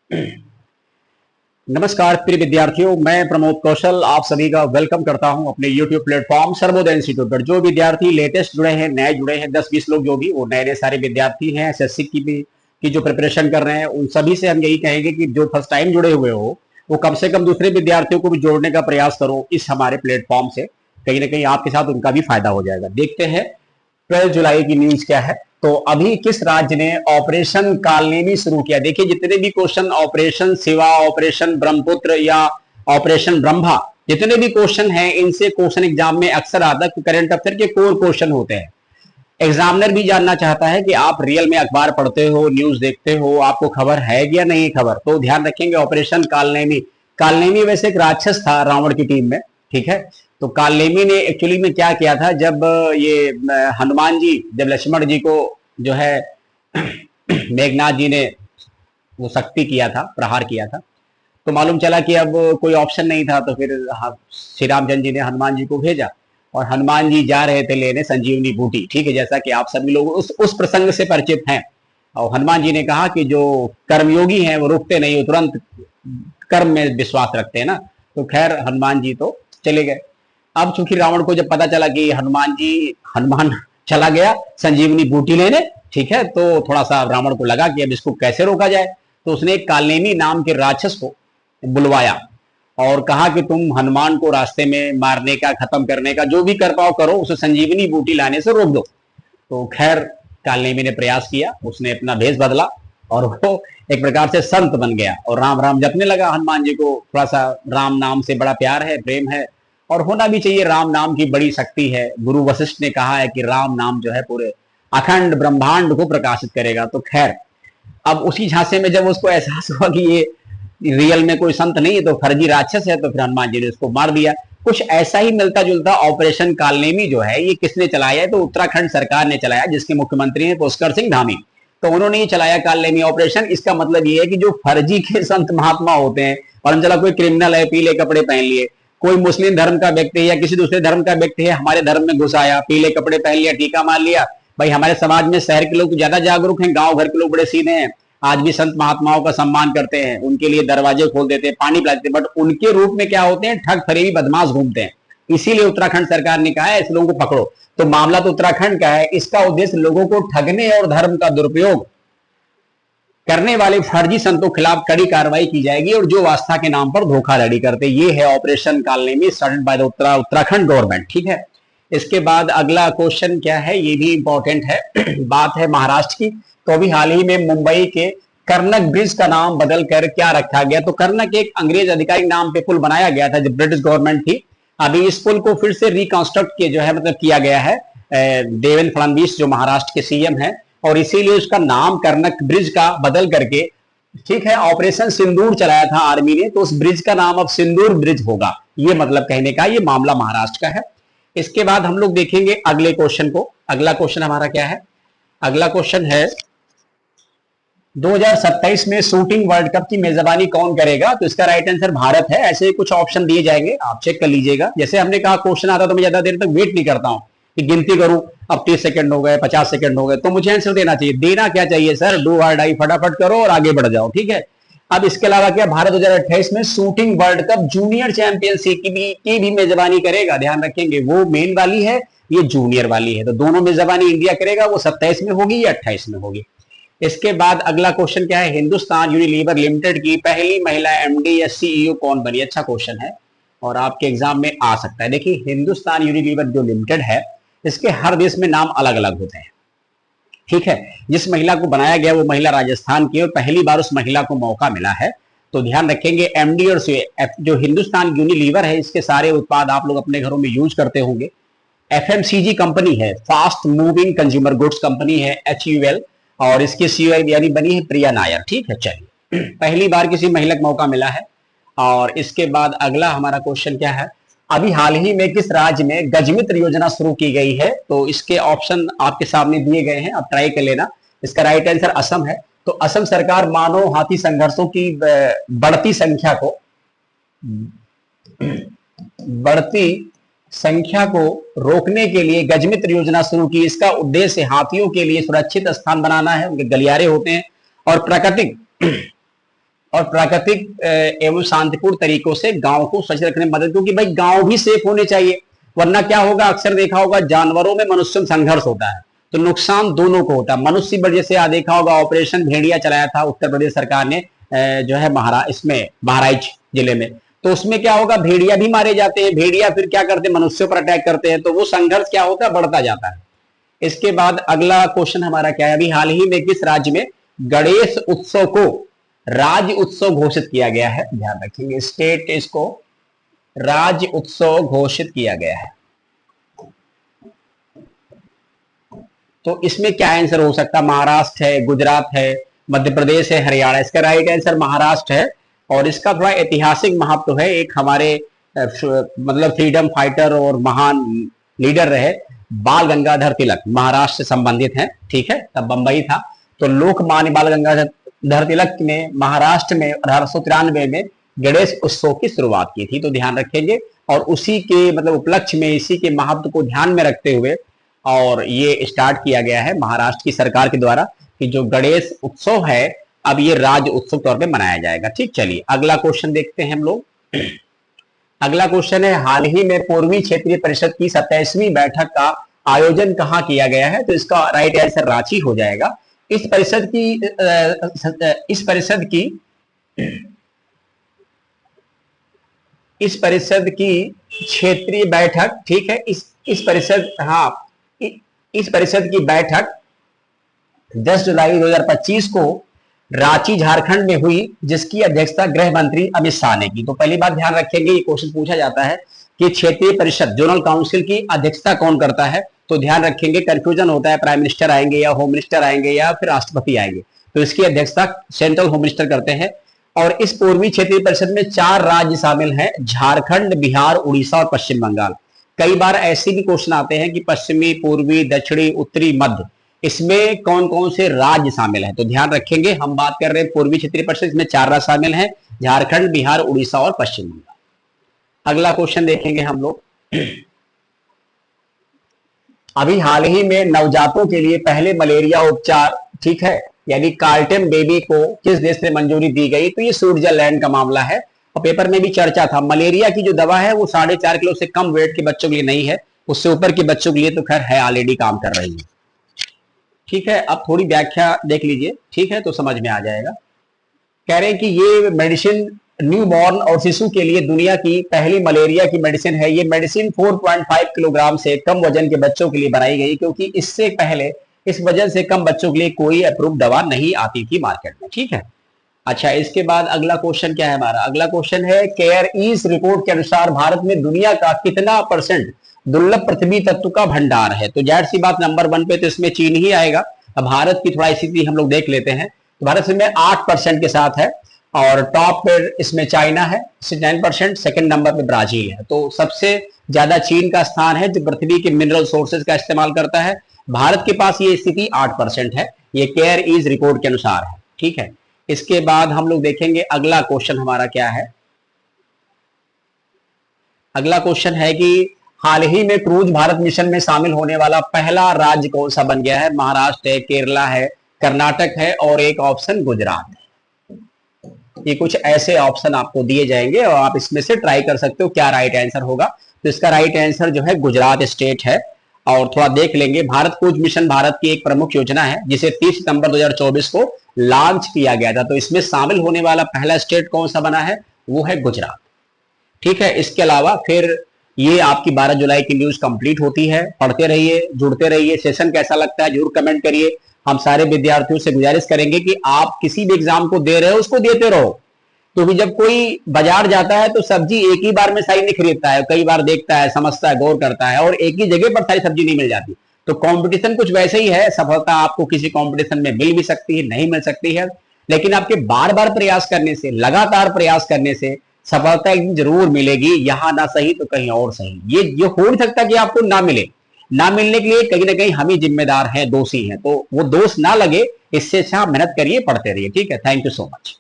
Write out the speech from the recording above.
नमस्कार प्रिय विद्यार्थियों, मैं प्रमोद कौशल आप सभी का वेलकम करता हूं अपने YouTube प्लेटफॉर्म सर्वोदय इंस्टीट्यूट पर। जो विद्यार्थी लेटेस्ट जुड़े हैं, नए जुड़े हैं, 10-20 लोग जो भी वो नए नए सारे विद्यार्थी हैं एसएससी की जो प्रिपरेशन कर रहे हैं, उन सभी से हम यही कहेंगे कि जो फर्स्ट टाइम जुड़े हुए हो वो कम से कम दूसरे विद्यार्थियों को भी जोड़ने का प्रयास करो इस हमारे प्लेटफॉर्म से। कहीं ना कहीं आपके साथ उनका भी फायदा हो जाएगा। देखते हैं 12 जुलाई की न्यूज क्या है। तो अभी किस राज्य ने ऑपरेशन कालनेमी शुरू किया? देखिए, जितने भी question operation Shiva, operation Brahmaputra या ऑपरेशन ब्रह्मा, जितने भी क्वेश्चन हैं, इनसे क्वेश्चन एग्जाम में अक्सर आता है। करंट अफेयर के कोर क्वेश्चन होते हैं। एग्जामिनर भी जानना चाहता है कि आप रियल में अखबार पढ़ते हो, न्यूज देखते हो, आपको खबर है या नहीं खबर। तो ध्यान रखेंगे ऑपरेशन कालनेमी। कालनेमी वैसे एक राक्षस था रावण की टीम में, ठीक है। तो कालनेमी ने एक्चुअली में क्या किया था, जब ये हनुमान जी, जब लक्ष्मण जी को जो है मेघनाथ जी ने वो शक्ति किया था, प्रहार किया था, तो मालूम चला कि अब कोई ऑप्शन नहीं था। तो फिर श्री रामचंद्र जी ने हनुमान जी को भेजा और हनुमान जी जा रहे थे लेने संजीवनी बूटी, ठीक है, जैसा कि आप सभी लोग उस प्रसंग से परिचित हैं। और हनुमान जी ने कहा कि जो कर्मयोगी हैं वो रुकते नहीं, वो तुरंत कर्म में विश्वास रखते हैं ना। तो खैर हनुमान जी तो चले गए। अब चूंकि रावण को जब पता चला कि हनुमान चला गया संजीवनी बूटी लेने, ठीक है, तो थोड़ा सा रावण को लगा कि अब इसको कैसे रोका जाए। तो उसने एक कालनेमी नाम के राक्षस को बुलवाया और कहा कि तुम हनुमान को रास्ते में मारने का, खत्म करने का जो भी कर पाओ करो, उसे संजीवनी बूटी लाने से रोक दो। तो खैर कालनेमी ने प्रयास किया, उसने अपना भेष बदला और वो एक प्रकार से संत बन गया और राम राम जपने लगा। हनुमान जी को थोड़ा सा राम नाम से बड़ा प्यार है, प्रेम है, और होना भी चाहिए। राम नाम की बड़ी शक्ति है। गुरु वशिष्ठ ने कहा है कि राम नाम जो है पूरे अखंड ब्रह्मांड को प्रकाशित करेगा। तो खैर अब उसी झांसे में जब उसको एहसास हुआ कि ये रियल में कोई संत नहीं है, तो फर्जी राक्षस है, तो फिर हनुमान जी ने उसको मार दिया। कुछ ऐसा ही मिलता जुलता ऑपरेशन कालनेमी जो है, ये किसने चलाया है? तो उत्तराखंड सरकार ने चलाया, जिसके मुख्यमंत्री हैं पुष्कर सिंह धामी। तो उन्होंने ही चलाया कालनेमी ऑपरेशन। इसका मतलब ये है कि जो फर्जी के संत महात्मा होते हैं, और चला कोई क्रिमिनल है, पीले कपड़े पहन लिए, कोई मुस्लिम धर्म का व्यक्ति है या किसी दूसरे धर्म का व्यक्ति है, हमारे धर्म में घुस आया, पीले कपड़े पहन लिया, टीका मार लिया। भाई हमारे समाज में शहर के लोग ज्यादा जागरूक हैं, गांव घर के लोग बड़े सीधे हैं, आज भी संत महात्माओं का सम्मान करते हैं, उनके लिए दरवाजे खोल देते हैं, पानी पिलाते हैं। बट उनके रूप में क्या होते हैं? ठग फरेबी बदमाश घूमते हैं। इसीलिए उत्तराखंड सरकार ने कहा है ऐसे लोगों को पकड़ो। तो मामला तो उत्तराखंड का है। इसका उद्देश्य लोगों को ठगने और धर्म का दुरुपयोग करने वाले फर्जी संतों के खिलाफ कड़ी कार्रवाई की जाएगी, और जो आस्था के नाम पर धोखाधड़ी करते, ये है operation Kalanemi started by the Uttarakhand government, ठीक है। इसके बाद अगला क्वेश्चन क्या है, ये भी इंपॉर्टेंट है। बात है महाराष्ट्र की। तो अभी हाल ही में मुंबई के कर्नक ब्रिज का नाम बदल कर क्या रखा गया? तो कर्नक एक अंग्रेज अधिकारी नाम पे पुल बनाया गया था जब ब्रिटिश गवर्नमेंट थी। अभी इस पुल को फिर से रिकंस्ट्रक्ट किया जो है, मतलब किया गया है देवेंद्र फडणवीस जो महाराष्ट्र के सीएम है, और इसीलिए उसका नाम कर्नक ब्रिज का बदल करके, ठीक है, ऑपरेशन सिंदूर चलाया था आर्मी ने, तो उस ब्रिज का नाम अब सिंदूर ब्रिज होगा। ये मतलब कहने का, ये मामला महाराष्ट्र का है। इसके बाद हम लोग देखेंगे अगले क्वेश्चन को। अगला क्वेश्चन हमारा क्या है? अगला क्वेश्चन है 2027 में शूटिंग वर्ल्ड कप की मेजबानी कौन करेगा? तो इसका राइट आंसर भारत है। ऐसे कुछ ऑप्शन दिए जाएंगे, आप चेक कर लीजिएगा। जैसे हमने कहा क्वेश्चन आता तो मैं ज्यादा देर तक वेट नहीं करता हूं कि गिनती करूं, अब 30 सेकंड हो गए, 50 सेकंड हो गए, तो मुझे आंसर देना चाहिए। देना क्या चाहिए सर? डू और डाई, फटाफट करो और आगे बढ़ जाओ, ठीक है। अब इसके अलावा क्या, भारत 2028 में shooting world cup junior championship की भी मेजबानी करेगा। ध्यान रखेंगे, वो मेन वाली है, ये जूनियर वाली है। तो दोनों मेजबानी इंडिया करेगा। वो 27 में होगी या 28 में होगी? इसके बाद अगला क्वेश्चन क्या है, हिंदुस्तान यूनिलीवर लिमिटेड की पहली महिला एमडी या सीईओ कौन बनी? अच्छा क्वेश्चन है और आपके एग्जाम में आ सकता है। देखिए, हिंदुस्तान यूनिलीवर जो लिमिटेड है, इसके हर देश में नाम अलग अलग होते हैं, ठीक है। जिस महिला को बनाया गया वो महिला राजस्थान की, और पहली बार उस महिला को मौका मिला है। तो ध्यान रखेंगे, एमडी और जो हिंदुस्तान यूनिलीवर है, इसके सारे उत्पाद आप लोग अपने घरों में यूज करते होंगे। एफएमसीजी कंपनी है, fast moving consumer goods company है, HUL, और इसकी सीईओ यानी बनी है प्रिया नायर, ठीक है। चलिए, पहली बार किसी महिला को मौका मिला है। और इसके बाद अगला हमारा क्वेश्चन क्या है, अभी हाल ही में किस राज्य में गजमित्र योजना शुरू की गई है? तो इसके ऑप्शन आपके सामने दिए गए हैं, आप ट्राई कर लेना। इसका राइट आंसर असम है। तो असम सरकार मानव हाथी संघर्षों की बढ़ती संख्या को रोकने के लिए गजमित्र योजना शुरू की। इसका उद्देश्य हाथियों के लिए सुरक्षित स्थान बनाना है, उनके गलियारे होते हैं, और और प्राकृतिक एवं शांतिपूर्ण तरीकों से गांव को स्वच्छ रखने में मदद, क्योंकि भाई गांव भी सेफ होने चाहिए, वरना क्या होगा, अक्सर देखा होगा जानवरों में मनुष्य में संघर्ष होता है तो नुकसान दोनों को होता है। मनुष्य पर जैसे आप देखा होगा ऑपरेशन भेड़िया चलाया था उत्तर प्रदेश सरकार ने, जो है इसमें बहराइच जिले में, तो उसमें क्या होगा, भेड़िया भी मारे जाते हैं, भेड़िया फिर क्या करते हैं, मनुष्यों पर अटैक करते हैं, तो वो संघर्ष क्या होता है, बढ़ता जाता है। इसके बाद अगला क्वेश्चन हमारा क्या है, अभी हाल ही में किस राज्य में गणेश उत्सव को राज्य उत्सव घोषित किया गया है, ध्यान रखेंगे, स्टेट इसको राज्य उत्सव घोषित किया गया है। तो इसमें क्या आंसर हो सकता है, महाराष्ट्र है, गुजरात है, मध्य प्रदेश है, हरियाणा। इसका राइट आंसर महाराष्ट्र है और इसका थोड़ा ऐतिहासिक महत्व है। एक हमारे मतलब फ्रीडम फाइटर और महान लीडर रहे बाल गंगाधर तिलक, महाराष्ट्र से संबंधित हैं, ठीक है, तब बंबई था, तो लोकमान्य बाल गंगाधर तिलक ने महाराष्ट्र में 1893 में गणेश उत्सव की शुरुआत की थी, तो ध्यान रखेंगे। और उसी के मतलब उपलक्ष्य में, इसी के महत्व को ध्यान में रखते हुए और ये स्टार्ट किया गया है महाराष्ट्र की सरकार के द्वारा कि जो गणेश उत्सव है अब ये राज्य उत्सव तौर पे मनाया जाएगा। ठीक, चलिए अगला क्वेश्चन देखते हैं हम लोग। अगला क्वेश्चन है, हाल ही में पूर्वी क्षेत्रीय परिषद की 27वीं बैठक का आयोजन कहाँ किया गया है, तो इसका राइट आंसर रांची हो जाएगा। इस परिषद की क्षेत्रीय बैठक, ठीक है, इस परिषद की बैठक 10 जुलाई 2025 को रांची झारखंड में हुई, जिसकी अध्यक्षता गृह मंत्री अमित शाह ने की। तो पहली बात ध्यान रखेंगे, ये क्वेश्चन पूछा जाता है कि क्षेत्रीय परिषद जोनल काउंसिल की अध्यक्षता कौन करता है, तो ध्यान रखेंगे कंफ्यूजन होता है, प्राइम मिनिस्टर आएंगे या होम मिनिस्टर आएंगे या फिर राष्ट्रपति आएंगे, तो इसकी अध्यक्षता सेंट्रल होम मिनिस्टर करते हैं। और इस पूर्वी क्षेत्रीय परिषद में 4 राज्य शामिल हैं, झारखंड, बिहार, उड़ीसा और पश्चिम बंगाल। कई बार ऐसे भी क्वेश्चन आते हैं कि पश्चिमी, पूर्वी, दक्षिणी, उत्तरी, मध्य, इसमें कौन कौन से राज्य शामिल हैं, तो ध्यान रखेंगे हम बात कर रहे हैं पूर्वी क्षेत्रीय परिषद, इसमें 4 राज्य शामिल हैं, झारखंड, बिहार, उड़ीसा और पश्चिम बंगाल। अगला क्वेश्चन देखेंगे हम लोग। अभी हाल ही में नवजातों के लिए पहले मलेरिया उपचार, ठीक है, यानी कार्टेम बेबी को किस देश से मंजूरी दी गई, तो ये स्विट्जरलैंड का मामला है और पेपर में भी चर्चा था। मलेरिया की जो दवा है वो 4.5 किलो से कम वेट के बच्चों के लिए नहीं है, उससे ऊपर के बच्चों के लिए तो खैर है, ऑलरेडी काम कर रही है। ठीक है, अब थोड़ी व्याख्या देख लीजिए, ठीक है, तो समझ में आ जाएगा। कह रहे हैं कि ये मेडिसिन न्यूबॉर्न और शिशु के लिए दुनिया की पहली मलेरिया की मेडिसिन है। ये मेडिसिन 4.5 किलोग्राम से कम वजन के बच्चों के लिए बनाई गई, क्योंकि इससे पहले इस वजन से कम बच्चों के लिए कोई अप्रूव दवा नहीं आती थी मार्केट में। ठीक है, अच्छा, इसके बाद अगला क्वेश्चन क्या है हमारा, अगला क्वेश्चन है, केयर ईज रिपोर्ट के अनुसार भारत में दुनिया का कितना % दुर्लभ पृथ्वी तत्व का भंडार है, तो जाहिर सी बात नंबर 1 पे तो इसमें चीन ही आएगा। अब भारत की थोड़ा स्थिति हम लोग देख लेते हैं, तो भारत इसमें 8% के साथ है और टॉप पे इसमें चाइना है 9%, सेकंड नंबर पे ब्राजील है। तो सबसे ज्यादा चीन का स्थान है जो पृथ्वी के मिनरल सोर्सेज का इस्तेमाल करता है। भारत के पास ये स्थिति 8% है, ये केयर ईज रिपोर्ट के अनुसार है। ठीक है, इसके बाद हम लोग देखेंगे अगला क्वेश्चन हमारा क्या है। अगला क्वेश्चन है कि हाल ही में क्रूज भारत मिशन में शामिल होने वाला पहला राज्य कौन सा बन गया है, महाराष्ट्र है, केरला है, कर्नाटक है और एक ऑप्शन गुजरात है। ये कुछ ऐसे ऑप्शन आपको दिए जाएंगे और आप इसमें से ट्राई कर सकते हो क्या राइट आंसर होगा। तो इसका राइट आंसर जो है गुजरात स्टेट है। और थोड़ा देख लेंगे, भारत क्रूज मिशन भारत की एक प्रमुख योजना है जिसे 30 सितंबर 2024 को लॉन्च किया गया था। तो इसमें शामिल होने वाला पहला स्टेट कौन सा बना है, वो है गुजरात। ठीक है, इसके अलावा फिर ये आपकी 12 जुलाई की न्यूज कंप्लीट होती है। पढ़ते रहिए, जुड़ते रहिए। सेशन कैसा लगता है जरूर कमेंट करिए। हम सारे विद्यार्थियों से गुजारिश करेंगे कि आप किसी भी एग्जाम को दे रहे हो उसको देते रहो, क्योंकि जब कोई बाजार जाता है तो सब्जी एक ही बार में सही नहीं खरीदता है, कई बार देखता है, समझता है, गौर करता है और एक ही जगह पर सारी सब्जी नहीं मिल जाती। तो कंपटीशन कुछ वैसे ही है, सफलता आपको किसी कंपटीशन में मिल भी सकती है, नहीं मिल सकती है, लेकिन आपके बार बार प्रयास करने से, लगातार प्रयास करने से सफलता एक दिन जरूर मिलेगी, यहां ना सही तो कहीं और सही। ये जो हो नहीं सकता कि आपको ना मिले, ना मिलने के लिए कहीं ना कहीं हम ही जिम्मेदार हैं, दोषी हैं, तो वो दोष ना लगे, इससे अच्छा मेहनत करिए, पढ़ते रहिए। ठीक है, थैंक यू सो मच।